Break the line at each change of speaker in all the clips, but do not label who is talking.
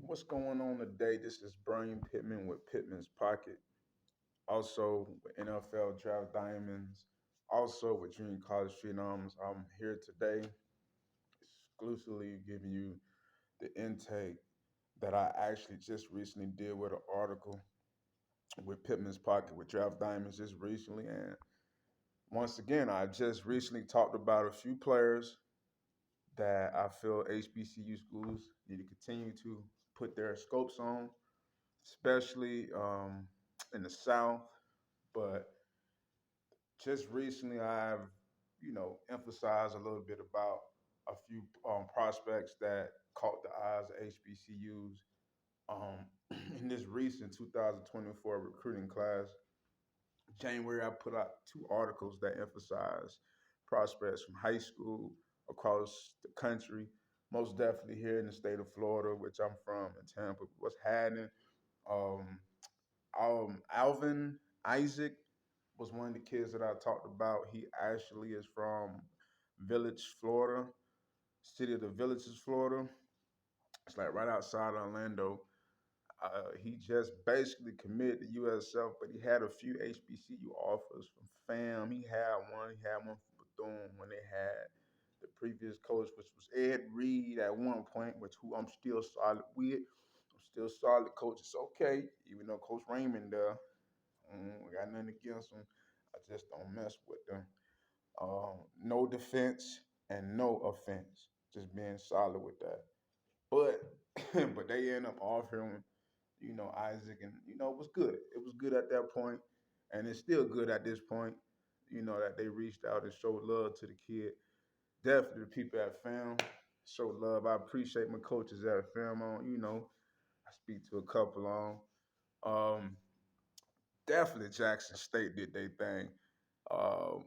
What's going on today? This is Brian Pittman with Pittman's Pocket, also with NFL Draft Diamonds, also with Junior College Phenoms. I'm here today exclusively giving you the intake that I actually just recently did with an article with Pittman's Pocket with Draft Diamonds just recently. And once again, I just recently talked about a few players that I feel HBCU schools need to continue to put their scopes on, especially in the South. But just recently, I've emphasized a little bit about a few prospects that caught the eyes of HBCUs in this recent 2024 recruiting class. January, I put out two articles that emphasize prospects from high school across the country, most definitely here in the state of Florida, which I'm from in Tampa. What's happening? Um, Alvin Isaac was one of the kids that I talked about. He actually is from Village, Florida, city of the Villages, Florida. It's like right outside Orlando. He just basically committed to USF, but he had a few HBCU offers from FAM. He had one. He had one from Bethune when they had the previous coach, which was Ed Reed at one point, which who I'm still solid with. I'm still solid, coach. It's okay, even though Coach Raymond I got nothing against them. I just don't mess with them. No defense and no offense. Just being solid with that. But but they end up offering, Isaac, and it was good. It was good at that point, and it's still good at this point. That they reached out and showed love to the kid. Definitely the people at FAM show love. I appreciate my coaches at FAM on. I speak to a couple on. Um, Definitely Jackson State did their thing. Um,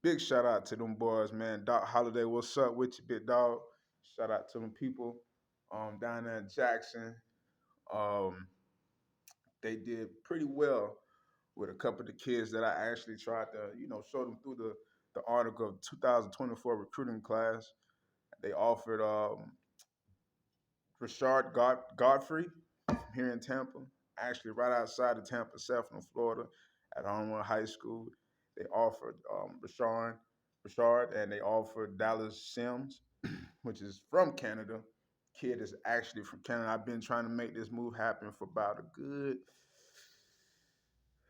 big shout out to them boys, man. Doc Holiday, what's up with you, big dog? Shout out to them people down there in Jackson. Um, they did pretty well with a couple of the kids that I actually tried to, show them through the article of 2024 recruiting class. They offered Godfrey here in Tampa, actually right outside of Tampa, South Florida, at Armwood High School. They offered Richard, and they offered Dallas Sims, which is from Canada. Kid is actually from Canada. I've been trying to make this move happen for about a good,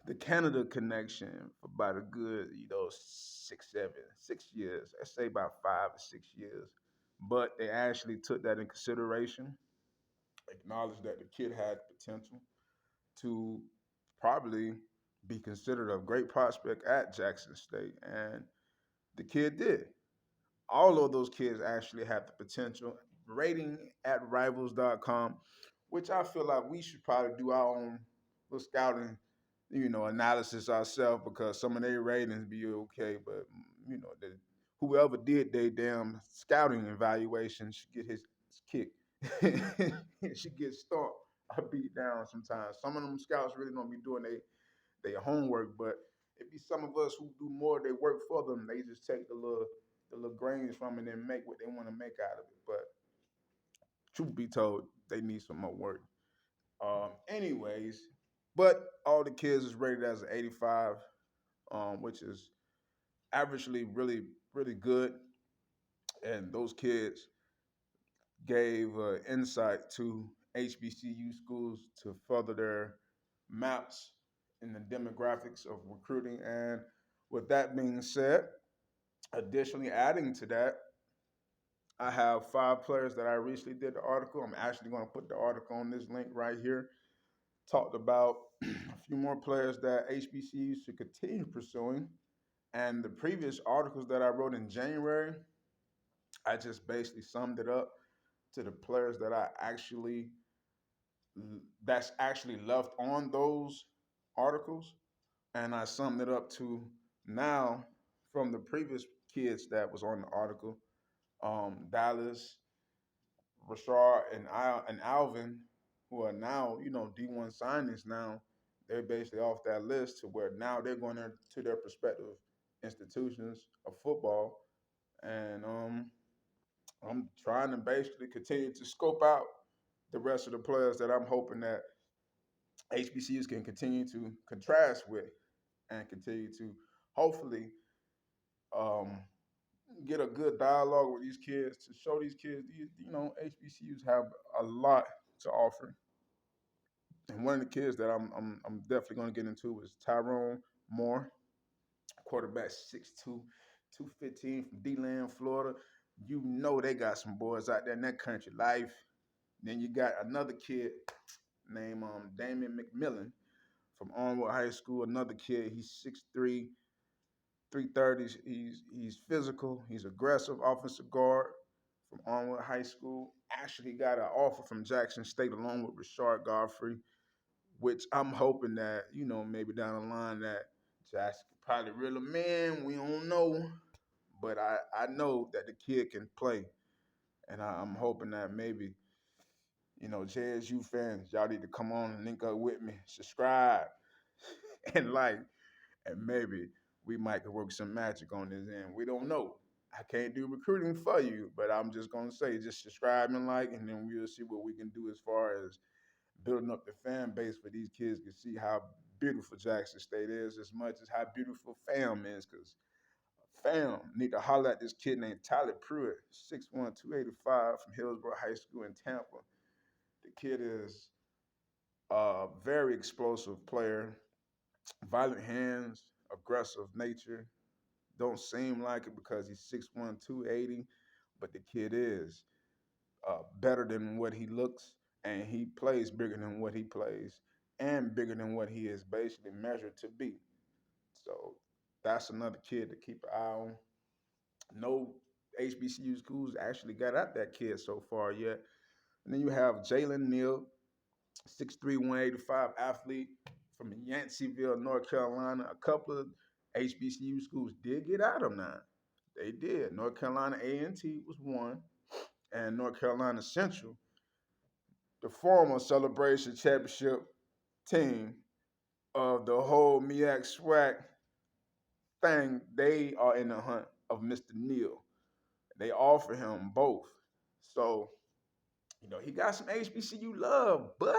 the Canada connection for about a good, 6 years. Let's say about 5 or 6 years. But they actually took that in consideration, acknowledged that the kid had potential to probably be considered a great prospect at Jackson State. And the kid did. All of those kids actually have the potential. Rating at rivals.com, which I feel like we should probably do our own little scouting, analysis ourselves because some of their ratings be okay, but whoever did their damn scouting evaluation should get his kick. Should get stomped or beat down sometimes. Some of them scouts really don't be doing their homework, but it be some of us who do more of their work for them. They just take the little grains from it and make what they want to make out of it. But truth be told, they need some more work. Anyways, but all the kids is rated as an 85, which is averagely really, really good. And those kids gave insight to HBCU schools to further their maps in the demographics of recruiting. And with that being said, additionally adding to that, I have five players that I recently did the article. I'm actually going to put the article on this link right here. Talked about a few more players that HBCUs should continue pursuing. And the previous articles that I wrote in January, I just basically summed it up to the players that that's actually left on those articles. And I summed it up to now from the previous kids that was on the article, Dallas, Rashard, and Alvin, who are now, D1 signings now, they're basically off that list to where now they're going to their prospective institutions of football. And I'm trying to basically continue to scope out the rest of the players that I'm hoping that HBCUs can continue to contrast with and continue to hopefully um, get a good dialogue with these kids to show these kids, HBCUs have a lot to offer. And one of the kids that I'm definitely going to get into is Tyrone Moore, quarterback 6'2", 215 from D-Land, Florida. You know they got some boys out there in that country life. Then you got another kid named Damian McMillan from Onward High School. Another kid, he's 6'3", 330. He's physical. He's aggressive, offensive guard from Onward High School. Actually got an offer from Jackson State along with Rashard Godfrey, which I'm hoping that, maybe down the line that Jackson could probably reel him in. We don't know. But I know that the kid can play. And I'm hoping that maybe, JSU fans, y'all need to come on and link up with me, subscribe, and like, and maybe we might could work some magic on this end. We don't know. I can't do recruiting for you, but I'm just gonna say just subscribe and like, and then we'll see what we can do as far as building up the fan base for these kids to see how beautiful Jackson State is as much as how beautiful fam is. Because fam need to holler at this kid named Tyler Pruitt, 6'1", 285 from Hillsborough High School in Tampa. The kid is a very explosive player, violent hands, aggressive nature. Don't seem like it because he's 6'1", 280, but the kid is better than what he looks, and he plays bigger than what he plays, and bigger than what he is basically measured to be. So that's another kid to keep an eye on. No HBCU schools actually got at that kid so far yet. And then you have Jalen Neal, 6'3", 185 athlete from Yanceyville, North Carolina. A couple of HBCU schools did get at him now. They did. North Carolina A&T was one, and North Carolina Central, the former Celebration Championship team of the whole MEAC SWAC thing, they are in the hunt of Mr. Neal. They offer him both. So, he got some HBCU love, but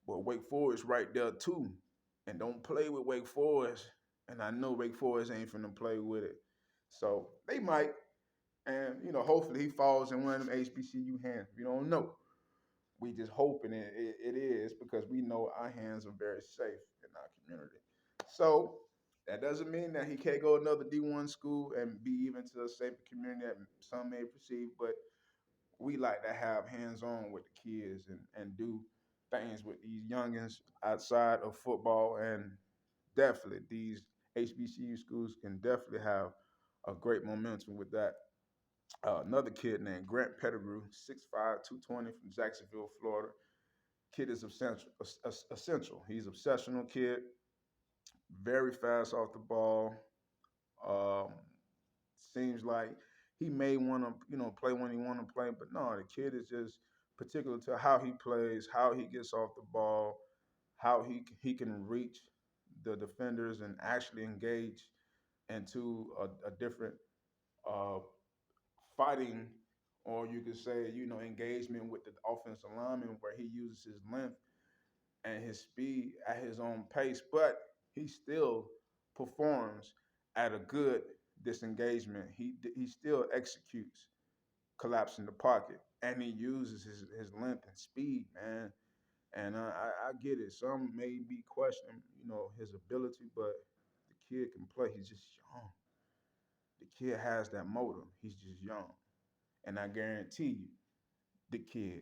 Wake Forest right there too. And don't play with Wake Forest. And I know Wake Forest ain't finna play with it. So they might. And, hopefully he falls in one of them HBCU hands. We don't know. We just hoping it is because we know our hands are very safe in our community. So that doesn't mean that he can't go another D1 school and be even to a safer community that some may perceive, but we like to have hands-on with the kids and do things with these youngins outside of football. And definitely these HBCU schools can definitely have a great momentum with that. Another kid named Grant Pettigrew, 6'5", 220 from Jacksonville, Florida. Kid is essential. He's obsessional kid, very fast off the ball. Um, Seems like he may want to, play when he want to play, but no, the kid is just particular to how he plays, how he gets off the ball, how he can reach the defenders and actually engage into a different uh, fighting, or you could say, engagement with the offensive lineman where he uses his length and his speed at his own pace, but he still performs at a good disengagement. He still executes collapsing the pocket, and he uses his length and speed, man. And I get it. Some may be questioning, his ability, but the kid can play. He's just young. The kid has that motor. He's just young, and I guarantee you, the kid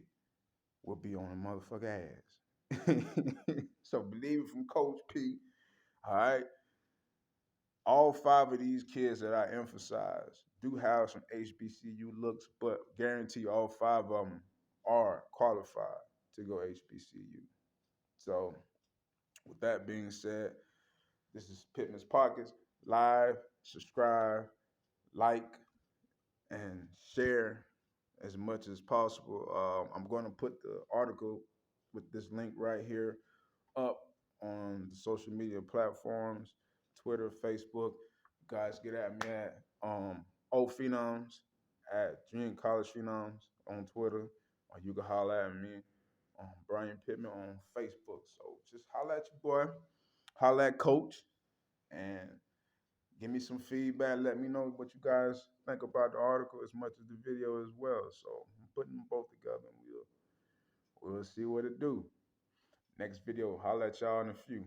will be on a motherfucker ass. So believe it from Coach P. All right. All five of these kids that I emphasize do have some HBCU looks, but guarantee all five of them are qualified to go HBCU. So, with that being said, this is Pittman's Pockets. Live, subscribe, like, and share as much as possible. I'm going to put the article with this link right here up on the social media platforms, Twitter, Facebook. You guys get at me at O Phenoms, at Junior College Phenoms on Twitter, or You can holler at me on Brian Pittman on Facebook. So just holler at your boy, holler at Coach, and give me some feedback. Let me know what you guys think about the article as much as the video as well. So I'm putting them both together, and we'll see what it do. Next video, holla at y'all in a few.